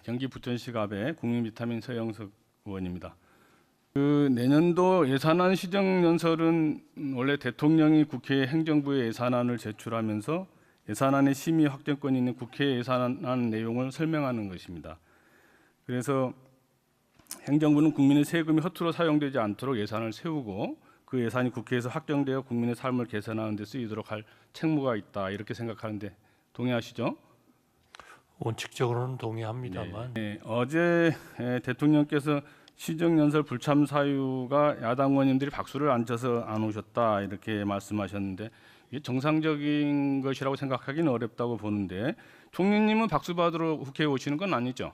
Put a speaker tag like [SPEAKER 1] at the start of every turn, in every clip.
[SPEAKER 1] 경기 부천시갑의 국민비타민 서영석 의원입니다. 내년도 예산안 시정연설은 원래 대통령이 국회 행정부에 예산안을 제출하면서 예산안의 심의 확정권이 있는 국회 예산안 내용을 설명하는 것입니다. 그래서 행정부는 국민의 세금이 허투루 사용되지 않도록 예산을 세우고 그 예산이 국회에서 확정되어 국민의 삶을 개선하는 데 쓰이도록 할 책무가 있다, 이렇게 생각하는데 동의하시죠?
[SPEAKER 2] 원칙적으로는 동의합니다만
[SPEAKER 1] 어제 대통령께서 시정연설 불참 사유가 야당 의원님들이 박수를 안 쳐서 안 오셨다, 이렇게 말씀하셨는데 이게 정상적인 것이라고 생각하기는 어렵다고 보는데, 총리님은 박수 받으러 국회에 오시는 건 아니죠?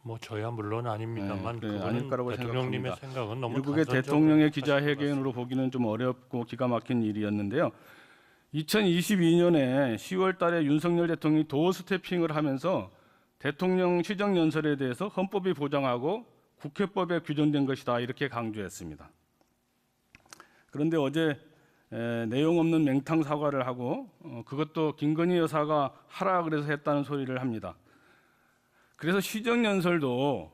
[SPEAKER 2] 뭐 저야 물론 아닙니다만
[SPEAKER 1] 네, 아닐 거라고
[SPEAKER 2] 대통령님의
[SPEAKER 1] 생각합니다.
[SPEAKER 2] 생각은 너무
[SPEAKER 1] 일국의
[SPEAKER 2] 단선적으로
[SPEAKER 1] 대통령의
[SPEAKER 2] 하신 것
[SPEAKER 1] 기자회견으로 보기는 좀 어렵고 기가 막힌 일이었는데요. 2022년에 10월 달에 윤석열 대통령이 도어 스태핑을 하면서 대통령 시정연설에 대해서 헌법이 보장하고 국회법에 규정된 것이다, 이렇게 강조했습니다. 그런데 어제 내용 없는 맹탕 사과를 하고 그것도 김건희 여사가 하라 그래서 했다는 소리를 합니다. 그래서 시정연설도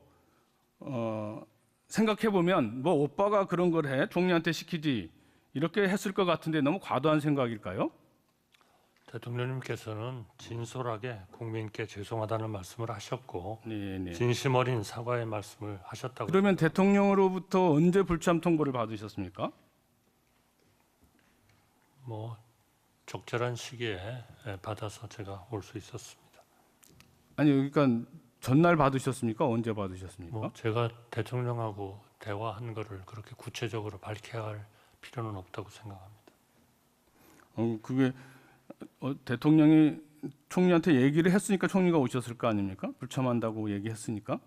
[SPEAKER 1] 생각해보면 뭐 오빠가 그런 걸 해? 총리한테 시키지, 이렇게 했을 것 같은데 너무 과도한 생각일까요?
[SPEAKER 2] 대통령님께서는 진솔하게 국민께 죄송하다는 말씀을 하셨고
[SPEAKER 1] 네.
[SPEAKER 2] 진심 어린 사과의 말씀을 하셨다고.
[SPEAKER 1] 그러면 대통령으로부터 언제 불참 통보를 받으셨습니까?
[SPEAKER 2] 뭐 적절한 시기에 받아서 제가 올 수 있었습니다.
[SPEAKER 1] 아니, 그러니까 전날 받으셨습니까? 언제 받으셨습니까?
[SPEAKER 2] 뭐 제가 대통령하고 대화한 거를 그렇게 구체적으로 밝혀야 할 필요는 없다고 생각합니다.
[SPEAKER 1] 그게 대통령이 총리한테 얘기를 했으니까 총리가 오셨을 거 아닙니까? 불참한다고 얘기했으니까.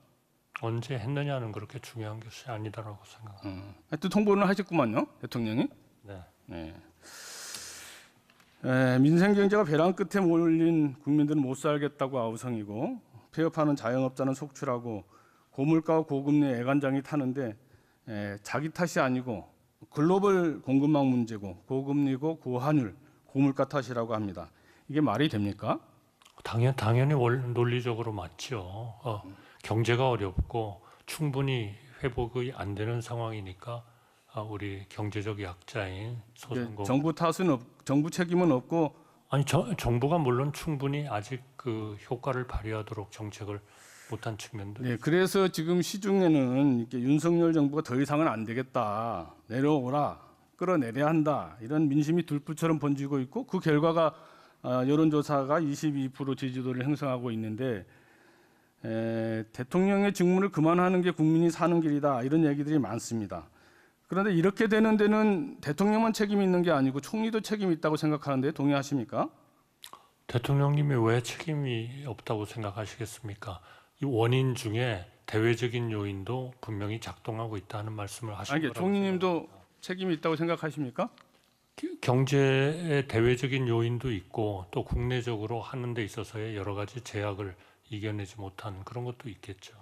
[SPEAKER 2] 언제 했느냐는 그렇게 중요한 것이 아니다라고 생각합니다.
[SPEAKER 1] 하여튼 통보는 하셨구만요, 대통령이.
[SPEAKER 2] 네.
[SPEAKER 1] 민생 경제가 벼랑 끝에 몰린 국민들은 못 살겠다고 아우성이고, 폐업하는 자영업자는 속출하고, 고물가와 고금리 애간장이 타는데 자기 탓이 아니고 글로벌 공급망 문제고 고금리고 고환율, 고물가 탓이라고 합니다. 이게 말이 됩니까?
[SPEAKER 2] 당연히 논리적으로 맞죠. 경제가 어렵고 충분히 회복이 안 되는 상황이니까 우리 경제적 약자인 소상공인,
[SPEAKER 1] 정부 탓은 정부 책임은 없고.
[SPEAKER 2] 아니 정부가 물론 충분히 아직 그 효과를 발휘하도록 정책을 못한 측면도.
[SPEAKER 1] 네, 그래서 지금 시중에는 이렇게 윤석열 정부가 더 이상은 안 되겠다, 내려오라, 끌어내려야 한다, 이런 민심이 들불처럼 번지고 있고, 그 결과가 여론조사가 22% 지지도를 형성하고 있는데, 대통령의 직무를 그만하는 게 국민이 사는 길이다, 이런 얘기들이 많습니다. 그런데 이렇게 되는 데는 대통령만 책임이 있는 게 아니고 총리도 책임이 있다고 생각하는데 동의하십니까?
[SPEAKER 2] 대통령님이 왜 책임이 없다고 생각하시겠습니까? 이 원인 중에 대외적인 요인도 분명히 작동하고 있다는 말씀을 하신 거라고.
[SPEAKER 1] 총리님도 책임이 있다고 생각하십니까?
[SPEAKER 2] 경제의 대외적인 요인도 있고 또 국내적으로 하는 데 있어서의 여러 가지 제약을 이겨내지 못한 그런 것도 있겠죠.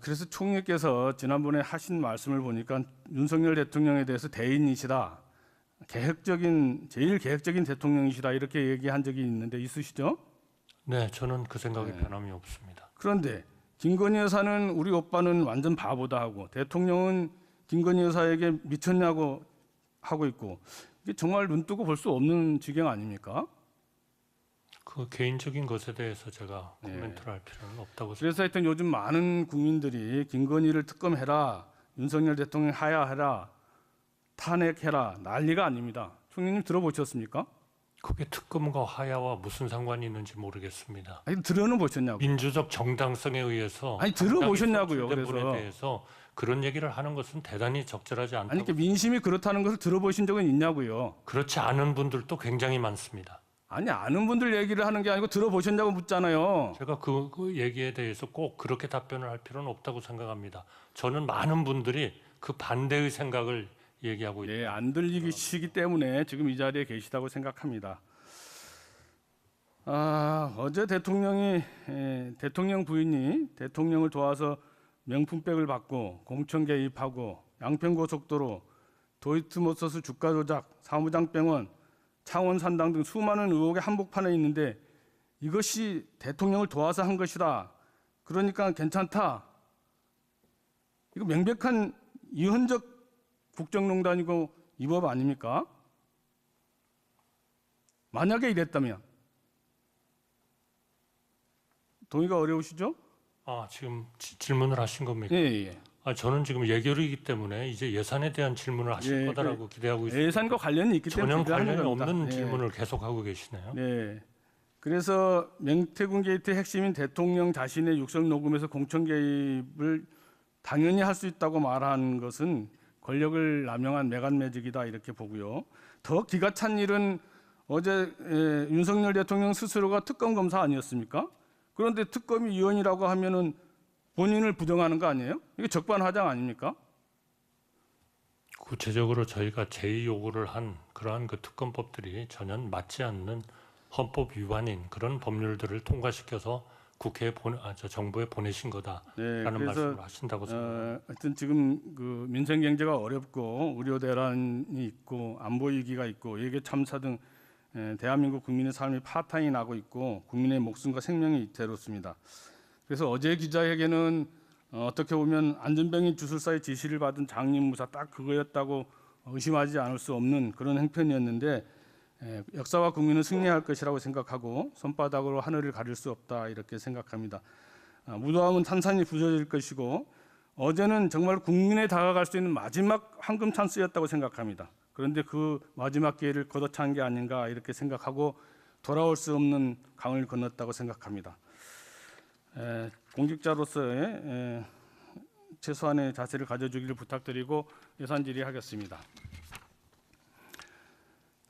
[SPEAKER 1] 그래서 총리께서 지난번에 하신 말씀을 보니까 윤석열 대통령에 대해서 대인이시다, 제일 계획적인 대통령이시다, 이렇게 얘기한 적이 있는데 있으시죠?
[SPEAKER 2] 네, 저는 그 생각에 변함이 없습니다.
[SPEAKER 1] 그런데 김건희 여사는 우리 오빠는 완전 바보다 하고, 대통령은 김건희 여사에게 미쳤냐고 하고 있고, 이게 정말 눈 뜨고 볼 수 없는 지경 아닙니까?
[SPEAKER 2] 그 개인적인 것에 대해서 제가 코멘트를 할 필요는 없다고 생각합니다.
[SPEAKER 1] 그래서 하여튼 요즘 많은 국민들이 김건희를 특검해라, 윤석열 대통령 하야해라, 탄핵해라, 난리가 아닙니다. 총리님 들어보셨습니까?
[SPEAKER 2] 그게 특검과 하야와 무슨 상관이 있는지 모르겠습니다.
[SPEAKER 1] 아니, 들어는 보셨냐고.
[SPEAKER 2] 민주적 정당성에 의해서
[SPEAKER 1] 아니, 들어보셨냐고요.
[SPEAKER 2] 그래서
[SPEAKER 1] 그래서
[SPEAKER 2] 대해서 그런 얘기를 하는 것은 대단히 적절하지 않다고.
[SPEAKER 1] 아니, 그러니까 민심이 그렇다는 것을 들어보신 적은 있냐고요.
[SPEAKER 2] 그렇지 않은 분들도 굉장히 많습니다.
[SPEAKER 1] 아니, 아는 분들 얘기를 하는 게 아니고 들어보셨냐고 묻잖아요.
[SPEAKER 2] 제가 그 얘기에 대해서 꼭 그렇게 답변을 할 필요는 없다고 생각합니다. 저는 많은 분들이 그 반대의 생각을 얘기하고 있다.
[SPEAKER 1] 안 들리시기 때문에 지금 이 자리에 계시다고 생각합니다. 어제 대통령 부인이 대통령을 도와서 명품백을 받고 공천 개입하고 양평고속도로, 도이트모터스 주가 조작, 사무장병원, 창원 산당 등 수많은 의혹의 한복판에 있는데 이것이 대통령을 도와서 한 것이다. 그러니까 괜찮다. 이거 명백한 이헌적 국정농단이고 위법 아닙니까? 만약에 이랬다면 동의가 어려우시죠?
[SPEAKER 2] 지금 질문을 하신 겁니까?
[SPEAKER 1] 예, 예.
[SPEAKER 2] 저는 지금 예결이기 때문에 이제 예산에 대한 질문을 하실
[SPEAKER 1] 예,
[SPEAKER 2] 거다라고 기대하고 있습니다.
[SPEAKER 1] 예산과 관련이 있기 때문에
[SPEAKER 2] 전혀
[SPEAKER 1] 기대하는
[SPEAKER 2] 관련이
[SPEAKER 1] 겁니다.
[SPEAKER 2] 없는
[SPEAKER 1] 예.
[SPEAKER 2] 질문을 계속하고 계시네요.
[SPEAKER 1] 네. 그래서 명태균 게이트의 핵심인 대통령 자신의 육성 녹음에서 공천 개입을 당연히 할 수 있다고 말한 것은 권력을 남용한 매간 매직이다 이렇게 보고요. 더 기가 찬 일은 어제 윤석열 대통령 스스로가 특검 검사 아니었습니까? 그런데 특검이 위원이라고 하면은 본인을 부정하는 거 아니에요? 이게 적반하장 아닙니까?
[SPEAKER 2] 구체적으로 저희가 제의 요구를 한 그러한 그 특검법들이 전혀 맞지 않는 헌법 위반인 그런 법률들을 통과시켜서 국회에 정부에 보내신 거다라는 말씀을 하신다고 생각합니다.
[SPEAKER 1] 하여튼 지금 그 민생 경제가 어렵고 의료 대란이 있고 안보 위기가 있고 외교 참사 등 대한민국 국민의 삶이 파탄이 나고 있고 국민의 목숨과 생명이 위태롭습니다. 그래서 어제 기자회견은 어떻게 보면 안전병이 주술사의 지시를 받은 장님무사 딱 그거였다고 의심하지 않을 수 없는 그런 행편이었는데 역사와 국민은 승리할 것이라고 생각하고 손바닥으로 하늘을 가릴 수 없다 이렇게 생각합니다. 무도함은 탄산이 부서질 것이고 어제는 정말 국민에 다가갈 수 있는 마지막 황금 찬스였다고 생각합니다. 그런데 그 마지막 기회를 걷어찬 게 아닌가 이렇게 생각하고 돌아올 수 없는 강을 건넜다고 생각합니다. 공직자로서의 최소한의 자세를 가져주기를 부탁드리고 예산 질의하겠습니다.